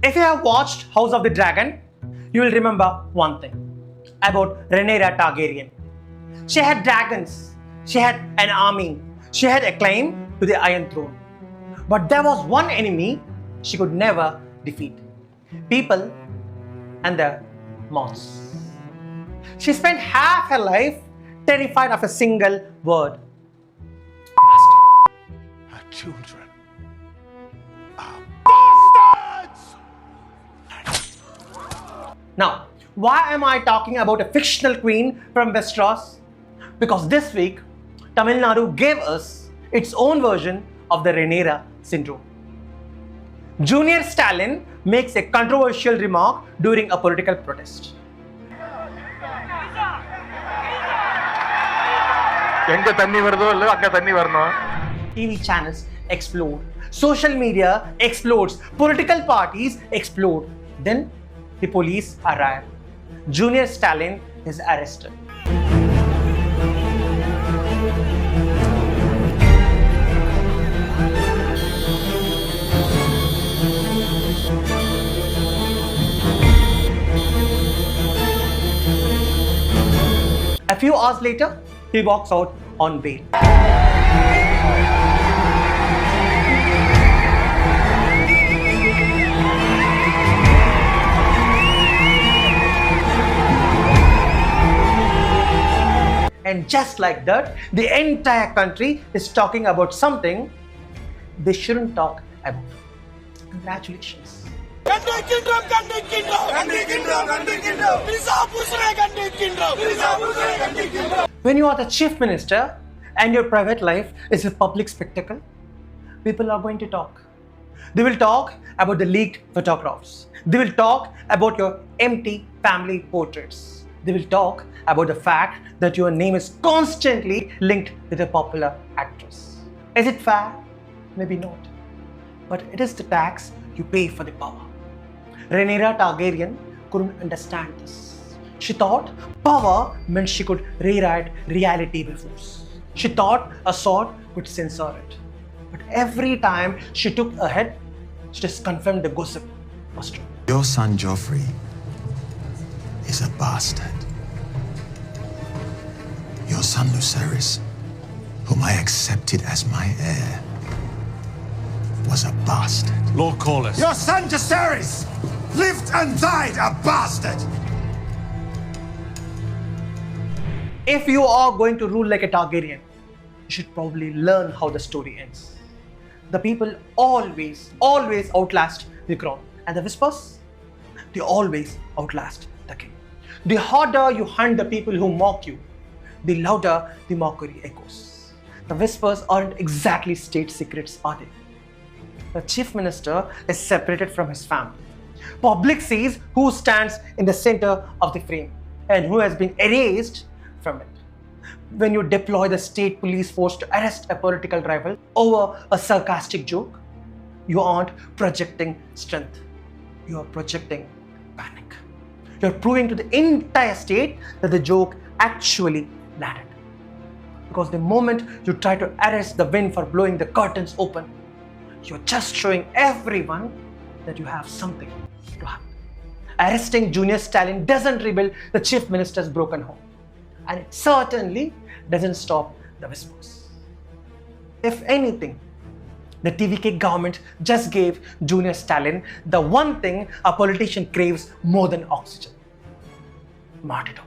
If you have watched House of the Dragon, you will remember one thing about Rhaenyra Targaryen. She had dragons, she had an army, she had a claim to the Iron Throne. But there was one enemy she could never defeat: people and their mouths. She spent half her life terrified of a single word: bastard. Our children are bastards! Now, why am I talking about a fictional queen from Westeros? Because this week, Tamil Nadu gave us its own version of the Rhaenyra syndrome. Junior Stalin makes a controversial remark during a political protest. TV channels explode, social media explodes, political parties explode. Then the police arrive. Junior Stalin is arrested. A few hours later, he walks out on bail. And just like that, the entire country is talking about something they shouldn't talk about. Congratulations. When you are the chief minister and your private life is a public spectacle, people are going to talk. They will talk about the leaked photographs. They will talk about your empty family portraits. They will talk about the fact that your name is constantly linked with a popular actress. Is it fair? Maybe not. But it is the tax you pay for the power. Rhaenyra Targaryen couldn't understand this. She thought power meant she could rewrite reality by force. She thought a sword could censor it. But every time she took a hit, she just confirmed the gossip was true. Your son Joffrey is a bastard. Your son Lucerys, whom I accepted as my heir, was a bastard. Lord Corlys. Your son Jacaerys lived and died a bastard. If you are going to rule like a Targaryen, you should probably learn how the story ends. The people always outlast the crown. And the whispers? They always outlast the king. The harder you hunt the people who mock you, the louder the mockery echoes. The whispers aren't exactly state secrets, are they? The chief minister is separated from his family. Public sees who stands in the center of the frame and who has been erased from it. When you deploy the state police force to arrest a political rival over a sarcastic joke, you aren't projecting strength. You are projecting panic. You're proving to the entire state that the joke actually landed. Because the moment you try to arrest the wind for blowing the curtains open, you're just showing everyone that you have something to hide. Arresting Junior Stalin doesn't rebuild the chief minister's broken home. And it certainly doesn't stop the whispers. If anything, the TVK government just gave Junior Stalin the one thing a politician craves more than oxygen: martyrdom.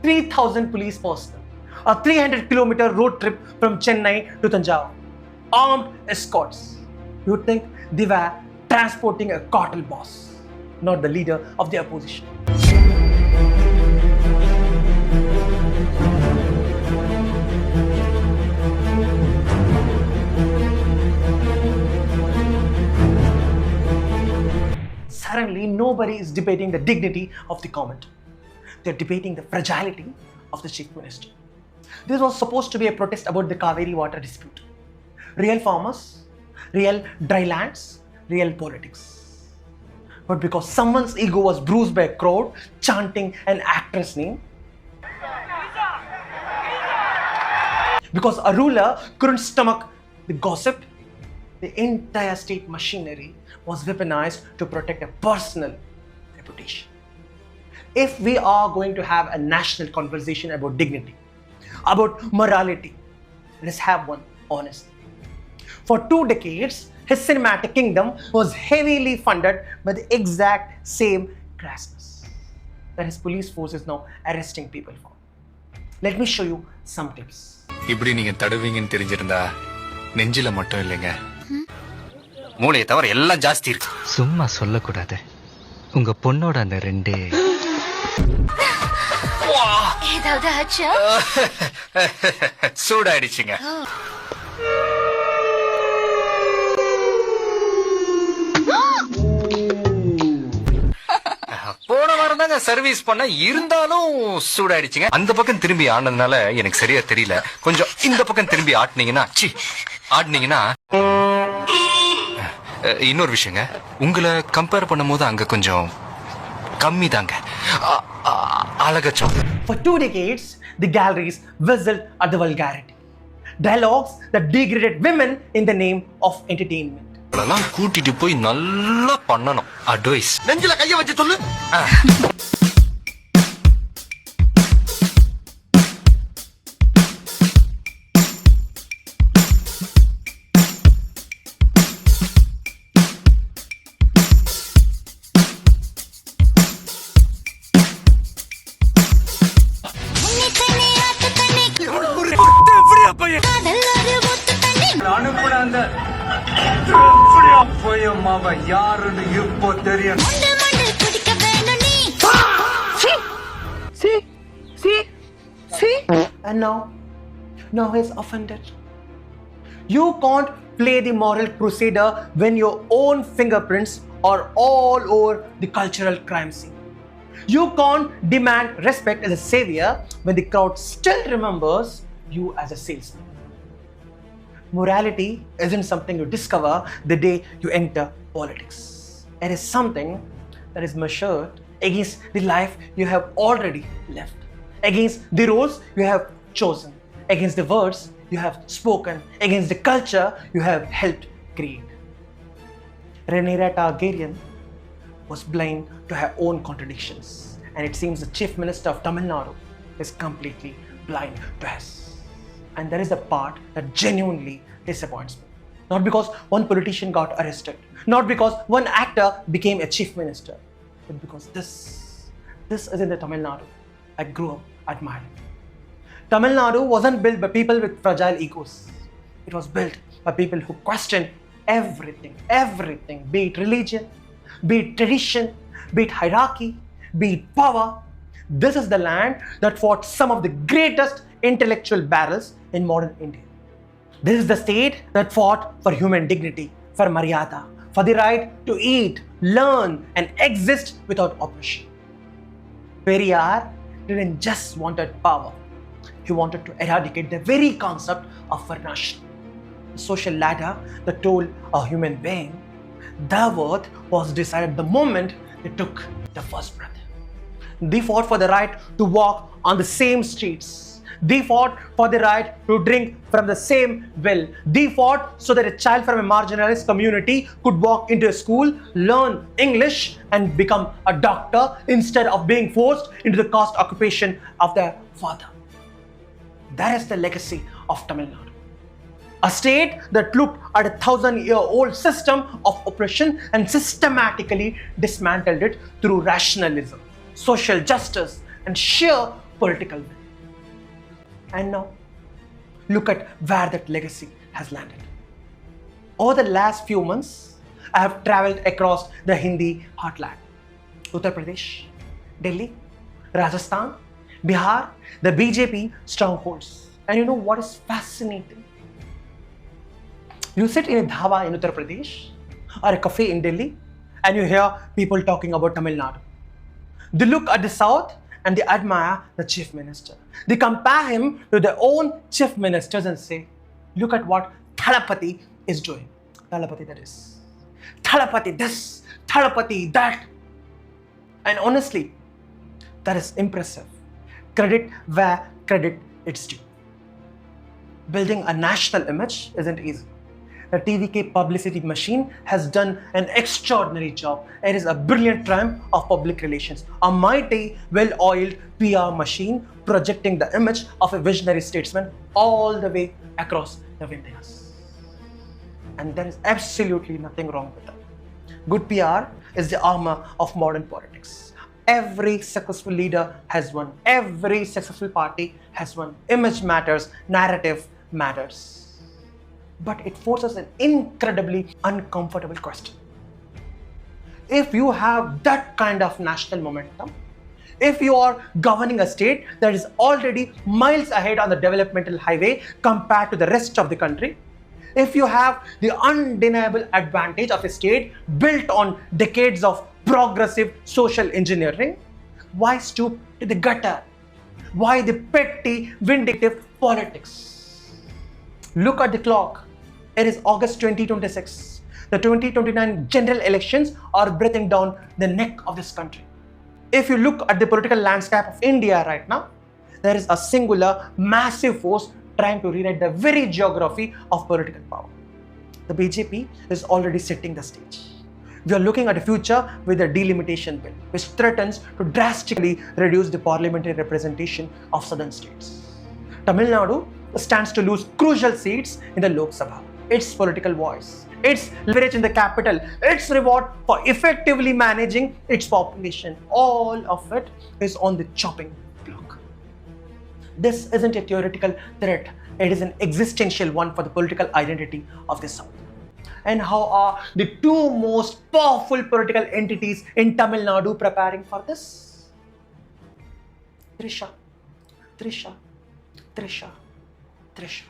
3,000 police personnel, a 300-kilometer road trip from Chennai to Tanjore, armed escorts. You'd think they were transporting a cartel boss, not the leader of the opposition. nobody is debating the dignity of the government. They're debating the fragility of the chief minister. This was supposed to be a protest about the Cauvery water dispute. Real farmers, real dry lands, real politics. But because someone's ego was bruised by a crowd chanting an actress name, because a ruler couldn't stomach the gossip, the entire state machinery was weaponized to protect a personal reputation. If we are going to have a national conversation about dignity, about morality, let's have one honestly. For 2 decades, his cinematic kingdom was heavily funded by the exact same crassness that his police force is now arresting people for. Let me show you some tips. இப்படி நீங்க தடுவீங்கன்னு தெரிஞ்சிருந்தா நெஞ்சில மட்டும் இல்லைங்க மூளையை தவிர எல்லாம் ஜாஸ்தி இருக்கு. சும்மா சொல்லக்கூடாது. உங்க பொண்ணோட அந்த 2 ஏதாவது ஆச்சா? சூடாயிடுச்சுங்க. போன வாரம் தாங்க சர்வீஸ் பண்ண இருந்தாலும் சூடாயிடுச்சுங்க. அந்த பக்கம் திரும்பி ஆனதுனால எனக்கு சரியா தெரியல. கொஞ்சம் இந்த பக்கம் திரும்பி ஆடினீங்கன்னா இன்னொரு விஷயங்க, உங்களை கம்பேர் பண்ணும்போது அங்க கொஞ்சம் கம்மி தாங்க அழகச்சம். For 2 decades, the galleries whistled at the vulgarity. Dialogues that degraded women in the name of entertainment. அதெல்லாம் கூட்டிட்டு போய் நல்லா பண்ணணும். அட்வைஸ். நெஞ்சில கைய வச்சு சொல்லு. அனுப்புன அந்த போயம்மாவ யாருன்னு இப்போ தெரியும். See? And now he's offended. You can't play the moral crusader when your own fingerprints are all over the cultural crime scene. You can't demand respect as a savior when the crowd still remembers you as a salesman. Morality isn't something you discover the day you enter politics. It is something that is measured against the life you have already left, against the roles you have chosen, against the words you have spoken, against the culture you have helped create. Rhaenyra Targaryen was blind to her own contradictions, and it seems the Chief Minister of Tamil Nadu is completely blind to his. And there is a part that genuinely disappoints me. Not because one politician got arrested, not because one actor became a chief minister, but because this is in the Tamil Nadu I grew up admiring. Tamil Nadu wasn't built by people with fragile egos. It was built by people who questioned everything, be it religion, be it tradition, be it hierarchy, be it power. This is the land that fought some of the greatest intellectual battles in modern India. This is the state that fought for human dignity, for maryada, for the right to eat, learn, and exist without oppression. Periyar didn't just wanted power. He wanted to eradicate the very concept of varnashram, the social ladder that told a human being their worth was decided the moment they took the first breath. They fought for the right to walk on the same streets. They fought for the right to drink from the same well. They fought so that a child from a marginalized community could walk into a school, learn English, and become a doctor instead of being forced into the caste occupation of their father. That is the legacy of Tamil Nadu. A state that looked at a 1,000-year-old system of oppression and systematically dismantled it through rationalism, social justice, and sheer political will. And now, look at where that legacy has landed. Over the last few months, I have traveled across the Hindi heartland. Uttar Pradesh, Delhi, Rajasthan, Bihar, the BJP strongholds. And you know what is fascinating? You sit in a dhaba in Uttar Pradesh or a cafe in Delhi and you hear people talking about Tamil Nadu. They look at the south and they admire the chief minister. They compare him to their own chief ministers and say, look at what Thalapathy is doing. Thalapathy that is. Thalapathy this, Thalapathy that. And honestly, that is impressive. Credit where credit is due. Building a national image isn't easy. The TVK publicity machine has done an extraordinary job. It is a brilliant triumph of public relations. A mighty, well-oiled PR machine projecting the image of a visionary statesman all the way across the Vindhyas. And there is absolutely nothing wrong with that. Good PR is the armor of modern politics. Every successful leader has one. Every successful party has one. Image matters, narrative matters. But it forces an incredibly uncomfortable question. If you have that kind of national momentum, if you are governing a state that is already miles ahead on the developmental highway compared to the rest of the country, if you have the undeniable advantage of a state built on decades of progressive social engineering, why stoop to the gutter? Why the petty, vindictive politics? Look at the clock. It is August 2026. The 2029 general elections are breathing down the neck of this country. If you look at the political landscape of India right now, there is a singular, massive force trying to rewrite the very geography of political power. The BJP is already setting the stage. We are looking at a future with the Delimitation bill, which threatens to drastically reduce the parliamentary representation of southern states. Tamil Nadu stands to lose crucial seats in the Lok Sabha. Its political voice, its leverage in the capital, its reward for effectively managing its population, all of it is on the chopping block. This isn't a theoretical threat, it is an existential one for the political identity of the South. And how are the two most powerful political entities in Tamil Nadu preparing for this? Trisha, Trisha, Trisha, Trisha,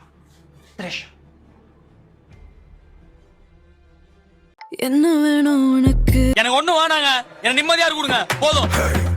Trisha. என்ன வேணும் உனக்கு? எனக்கு ஒண்ணு வேணாங்க, எனக்கு நிம்மதியா கொடுங்க போதும்.